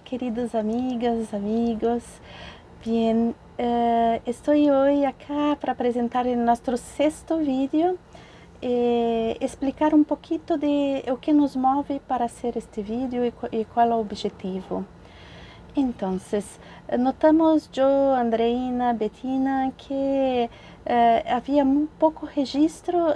queridas amigas, amigos. Bien, estoy hoy acá para presentar nuestro sexto vídeo, explicar um pouquinho de o que nos move para hacer este vídeo e qual é o objetivo. Então, notamos eu, Andreina, Bettina, que havia um pouco registro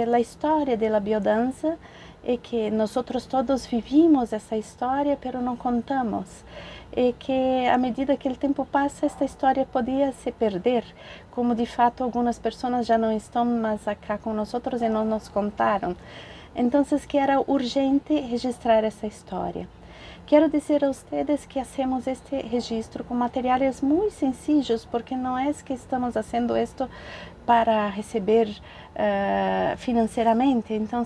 da história da biodança e que nós todos vivimos essa história, mas não contamos. E que à medida que o tempo passa, esta história podia se perder, como de fato algumas pessoas já não estão mais acá com nós e não nos contaram. Então, que era urgente registrar essa história. Quero dizer a vocês que hacemos este registro com materiais muito sencillos, porque não é que estamos fazendo isto para receber financeiramente. Então,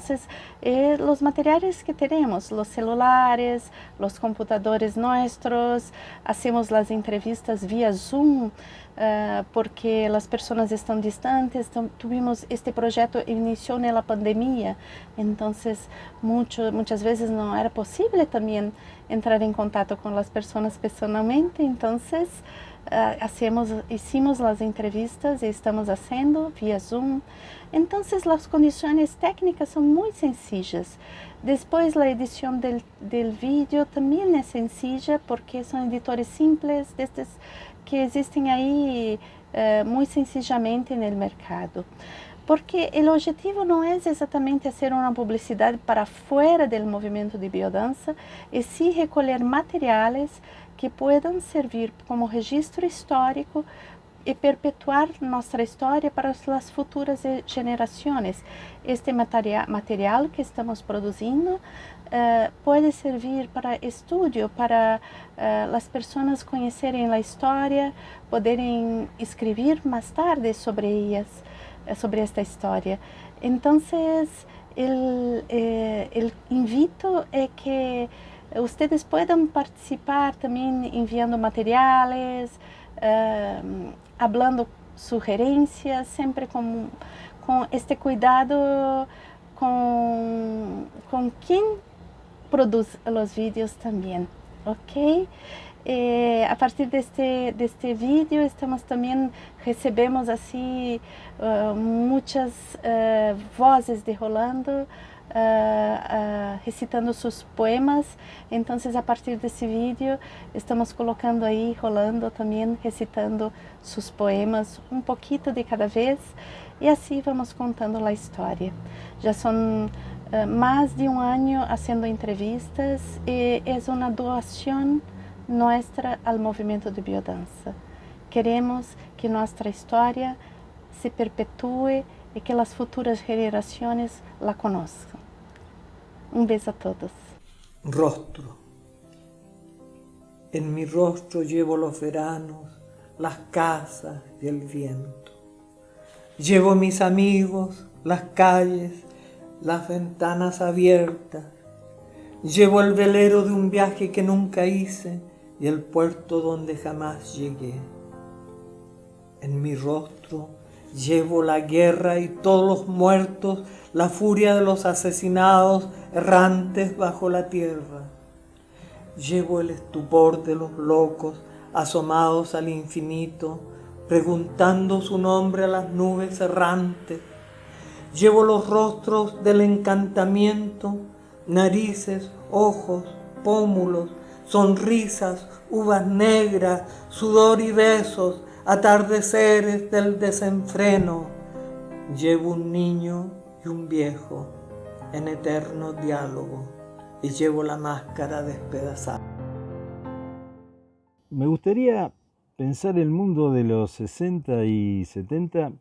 os materiais que temos, os celulares, os computadores nossos, hacemos as entrevistas via Zoom, porque as pessoas estão distantes. Então, tuvimos este projeto iniciou na pandemia, então muitas vezes não era possível também entrar em contato com as pessoas pessoalmente. Então, hicimos as entrevistas e estamos fazendo via Zoom. Então, as condições técnicas são muito sencillas. Depois, a edição do vídeo também é sencilla, porque são editores simples, destes que existem aí muito sencillamente no mercado. Porque o objetivo não é exatamente fazer uma publicidade para fora do movimento de biodança, e sim recolher materiais que possam servir como registro histórico e perpetuar nossa história para as futuras gerações. Este material que estamos produzindo pode servir para estudo, para as pessoas conhecerem a história, poderem escrever mais tarde sobre esta história. Então, o invito é que vocês possam participar também enviando materiais, falando sugerências, sempre com este cuidado com quem produz os vídeos também, ok? A partir deste vídeo, estamos também recebemos assim muitas vozes de Rolando recitando seus poemas. Então, a partir desse vídeo, estamos colocando aí Rolando também recitando seus poemas, um pouquinho de cada vez, e assim vamos contando a história. Já são mais de um ano fazendo entrevistas e é uma doação nossa ao movimento de biodança. Queremos que nossa história se perpetue e que as futuras gerações la conozcan. Um beijo a todos. Rostro. En mi rostro llevo los veranos, las casas y el viento. Llevo mis amigos, las calles, las ventanas abiertas. Llevo el velero de un viaje que nunca hice y el puerto donde jamás llegué. En mi rostro llevo la guerra y todos los muertos, la furia de los asesinados errantes bajo la tierra. Llevo el estupor de los locos asomados al infinito, preguntando su nombre a las nubes errantes. Llevo los rostros del encantamiento, narices, ojos, pómulos, sonrisas, uvas negras, sudor y besos, atardeceres del desenfreno. Llevo un niño y un viejo en eterno diálogo y llevo la máscara despedazada. Me gustaría pensar el mundo de los 60 y 70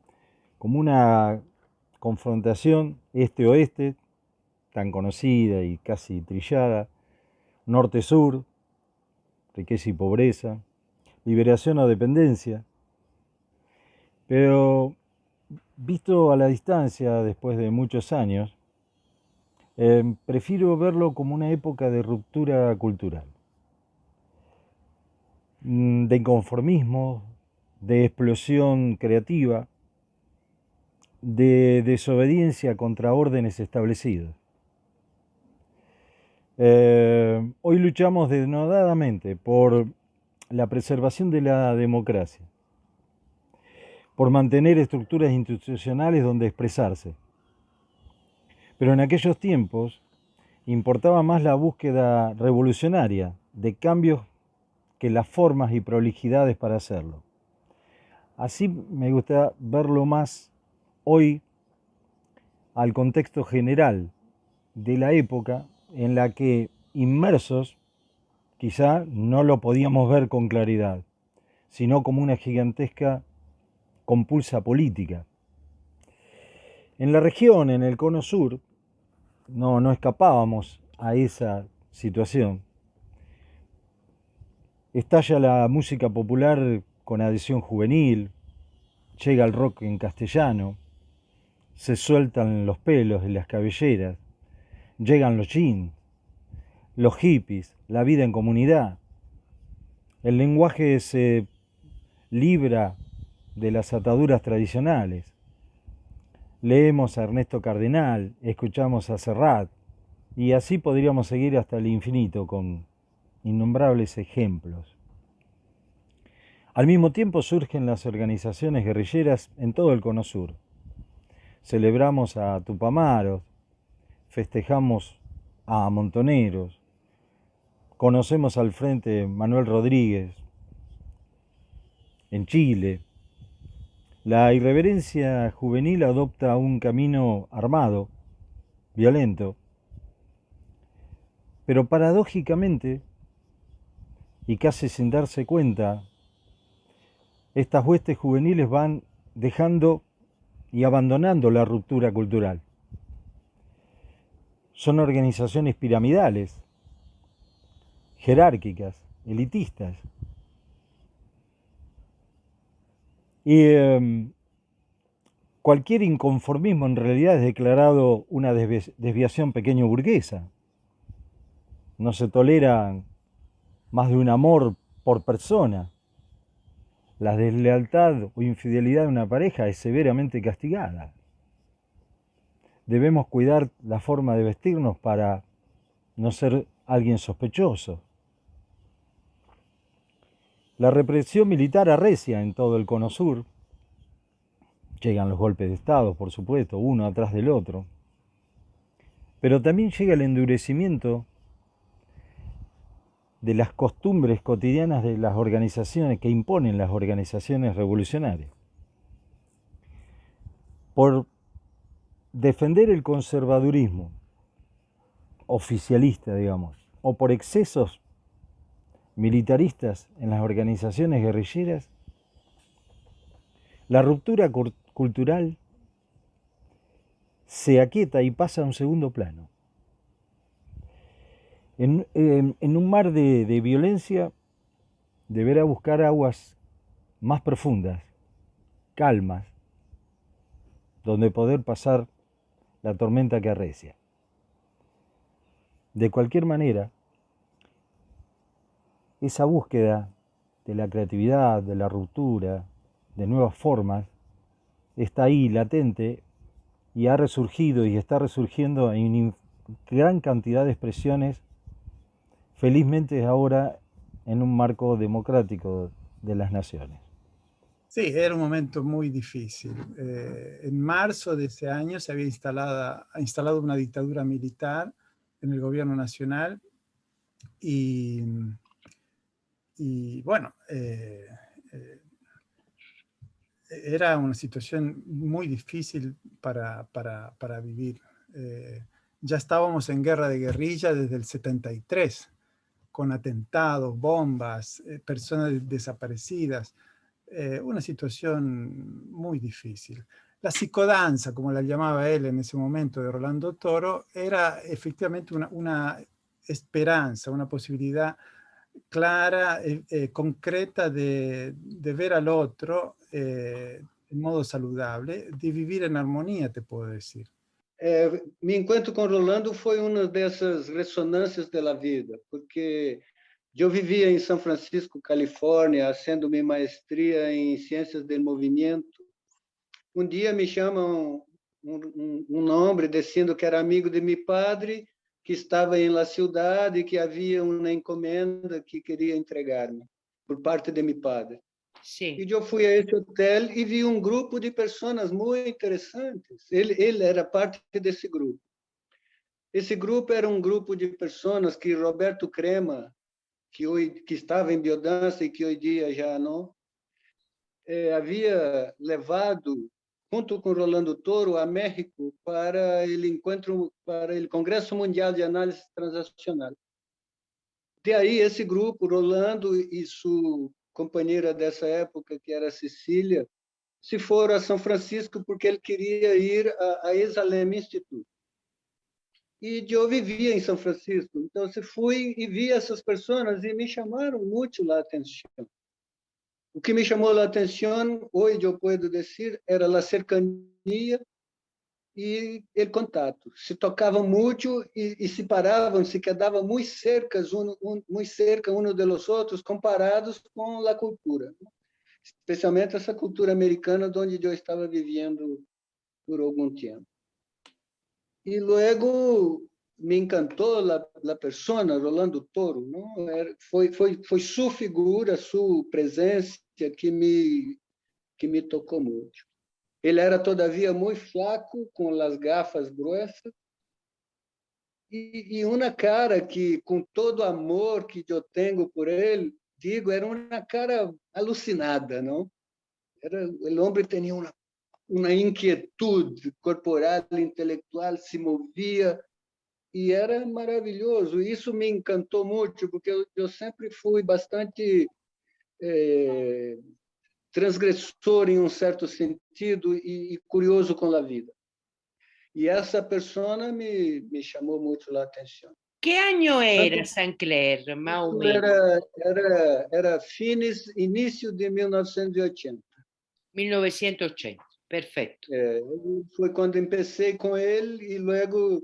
como una confrontación este-oeste, tan conocida y casi trillada, norte-sur, riqueza y pobreza, liberación o dependencia. Pero visto a la distancia después de muchos años, prefiero verlo como una época de ruptura cultural, de inconformismo, de explosión creativa, de desobediencia contra órdenes establecidos. Hoy luchamos denodadamente por la preservación de la democracia, por mantener estructuras institucionales donde expresarse. Pero en aquellos tiempos importaba más la búsqueda revolucionaria de cambios que las formas y prolijidades para hacerlo. Así me gusta verlo más hoy al contexto general de la época en la que inmersos quizá no lo podíamos ver con claridad, sino como una gigantesca compulsa política. En la región, en el cono sur, no escapábamos a esa situación. Estalla la música popular con adhesión juvenil, llega el rock en castellano, se sueltan los pelos y las cabelleras, llegan los jeans, los hippies, la vida en comunidad. El lenguaje se libra de las ataduras tradicionales. Leemos a Ernesto Cardenal, escuchamos a Serrat, y así podríamos seguir hasta el infinito con innombrables ejemplos. Al mismo tiempo surgen las organizaciones guerrilleras en todo el cono sur. Celebramos a Tupamaros, festejamos a Montoneros, conocemos al Frente Manuel Rodríguez en Chile. La irreverencia juvenil adopta un camino armado, violento, pero paradójicamente, y casi sin darse cuenta, estas huestes juveniles van dejando y abandonando la ruptura cultural. Son organizaciones piramidales, jerárquicas, elitistas. Y cualquier inconformismo en realidad es declarado una desviación pequeño burguesa. No se tolera más de un amor por persona. La deslealtad o infidelidad de una pareja es severamente castigada. Debemos cuidar la forma de vestirnos para no ser alguien sospechoso. La represión militar arrecia en todo el cono sur. Llegan los golpes de Estado, por supuesto, uno atrás del otro. Pero también llega el endurecimiento de las costumbres cotidianas de las organizaciones que imponen las organizaciones revolucionarias. Por defender el conservadurismo oficialista, digamos, o por excesos militaristas en las organizaciones guerrilleras, la ruptura cultural se aquieta y pasa a un segundo plano. En un mar de violencia deberá buscar aguas más profundas, calmas, donde poder pasar la tormenta que arrecia. De cualquier manera, esa búsqueda de la creatividad, de la ruptura, de nuevas formas, está ahí latente y ha resurgido y está resurgiendo en gran cantidad de expresiones, felizmente ahora en un marco democrático de las naciones. Sí, era un momento muy difícil. En marzo de ese año se había instalado una dictadura militar en el gobierno nacional y bueno, era una situación muy difícil para vivir. Ya estábamos en guerra de guerrilla desde el 73, con atentados, bombas, personas desaparecidas. Una situación muy difícil. La psicodanza, como la llamaba él en ese momento, de Rolando Toro, era efectivamente una esperanza, una posibilidad clara, concreta de ver al otro en modo saludable, de vivir en armonía, te puedo decir. Mi encontro com Rolando foi uma dessas ressonâncias da vida, porque eu vivia em São Francisco, Califórnia, fazendo minha maestria em Ciências do Movimento. Dia me chamam um homem dizendo que era amigo de meu padre que estava em La Ciudad e que havia uma encomenda que queria entregar-me por parte de meu padre. Sì. E eu fui a esse hotel e vi um grupo de pessoas muito interessantes. Ele era parte desse grupo. Esse grupo era um grupo de pessoas que Roberto Crema, que estava em biodança e que hoje dia já não, havia levado, junto com Rolando Toro, a México para o Congresso Mundial de Análise Transacional. De aí, esse grupo, Rolando e sua companheira dessa época, que era Cecília, se foram a São Francisco porque ele queria ir a Exalem Institute. E eu vivia em São Francisco, então eu fui e vi essas pessoas e me chamaram muito a atenção. O que me chamou a atenção, hoje eu posso dizer, era a cercania e o contato. Se tocavam muito e se paravam, se quedavam muito cerca uns dos outros, comparados com a cultura, especialmente essa cultura americana, onde eu estava vivendo por algum tempo. E logo me encantou a persona, Rolando Toro, não? Foi sua figura, sua presença que me tocou muito. Ele era, todavia, muito flaco, com as gafas grossas, e uma cara que, com todo o amor que eu tenho por ele, digo, era uma cara alucinada, não? O homem tinha uma inquietude corporal, intelectual, se movia, e era maravilhoso. Isso me encantou muito, porque eu sempre fui bastante transgressor em um certo sentido e curioso com a vida. E essa persona me chamou muito a atenção. Che anno era Saint-Clair, mais ou menos? Era início de 1980. 1980, perfeito. Foi quando comecei com ele e logo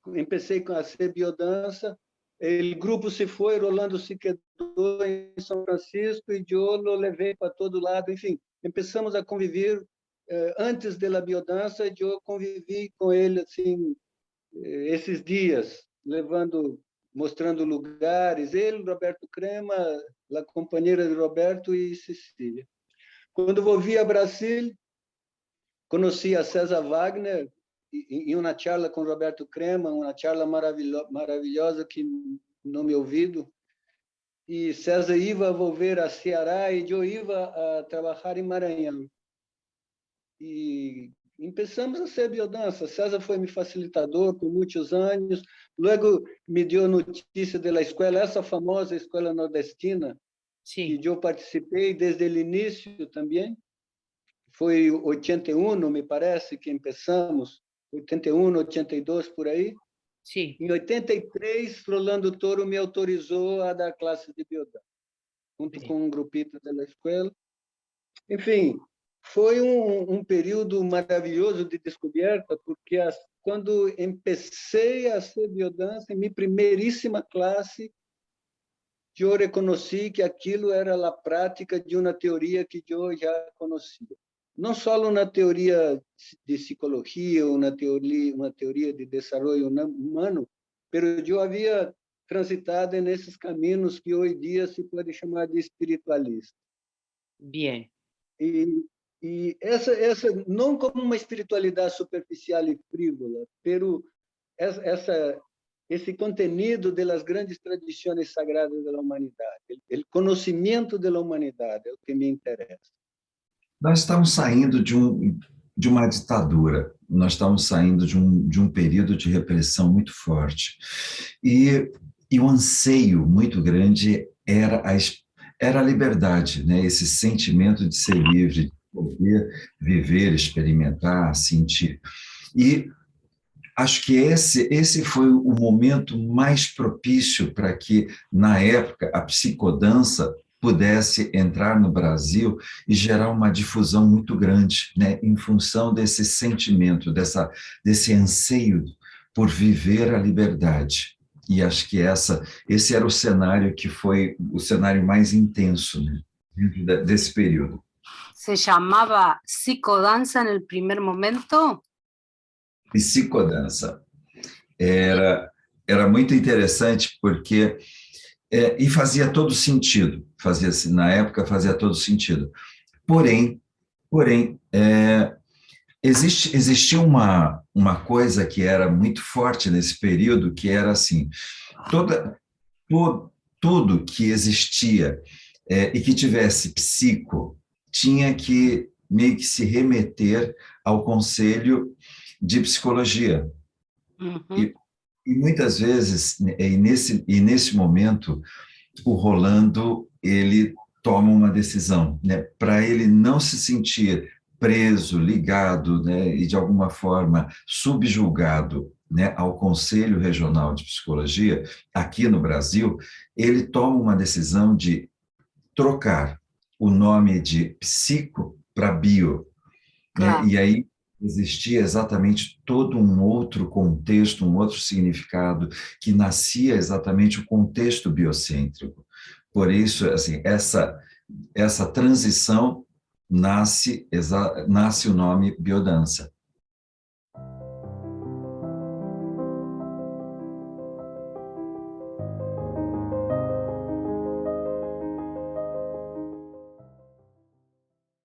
comecei a ser biodança. O grupo se foi, Rolando se quedou em São Francisco e eu o levei para todo lado. Enfim, começamos a conviver. Antes da biodança, eu convivi com ele assim, esses dias, mostrando lugares. Ele, Roberto Crema, a companheira de Roberto e Cecília. Quando voltei a Brasil, conheci a César Wagner em uma charla com Roberto Crema, uma charla maravilhosa que não me ouvido. E César ia volver a Ceará e eu ia a trabalhar em Maranhão. E começamos a ser biodança. César foi meu facilitador por muitos anos. Logo me deu notícia da escola, essa famosa escola nordestina, Sì. que eu participei desde o início também. Foi 81, me parece, que começamos. 81, 82, por aí. Sì. Em 83, Rolando Toro me autorizou a dar classe de biodança, junto com um grupito da escola. Enfim, foi um período maravilhoso de descoberta, porque quando comecei a ser biodança, em minha primeiríssima classe, eu reconheci que aquilo era a prática de uma teoria que eu já conhecia. Não só uma teoria de psicologia, uma teoria de desenvolvimento humano, mas eu havia transitado nesses caminhos que hoje em dia se pode chamar de espiritualista. Bien. E essa não como uma espiritualidade superficial e frívola, pero esse conteúdo das grandes tradições sagradas da humanidade, o conhecimento da humanidade é o que me interessa. Nós estamos saindo de uma ditadura, nós estamos saindo de um período de repressão muito forte. E o anseio muito grande era a liberdade, né? Esse sentimento de ser livre, de poder viver, experimentar, sentir. E acho que esse foi o momento mais propício para que, na época, a psicodança pudesse entrar no Brasil e gerar uma difusão muito grande, né, em função desse sentimento, desse anseio por viver a liberdade. E acho que esse era o cenário que foi o cenário mais intenso, né, dentro desse período. ¿Se llamaba psicodanza en el primer momento? Psicodança. Era era muito interessante porque e fazia todo sentido, na época fazia todo sentido. Porém, existia uma coisa que era muito forte nesse período, que era assim, tudo que existia e que tivesse psico tinha que meio que se remeter ao Conselho de Psicologia. Uhum. E muitas vezes, nesse momento, o Rolando, ele toma uma decisão, né, para ele não se sentir preso, ligado, né, e de alguma forma subjugado, né, ao Conselho Regional de Psicologia, aqui no Brasil, ele toma uma decisão de trocar o nome de psico para bio, né, Claro. e aí existia exatamente todo um outro contexto, um outro significado, que nascia exatamente o contexto biocêntrico. Por isso, assim, essa transição nasce o nome biodança.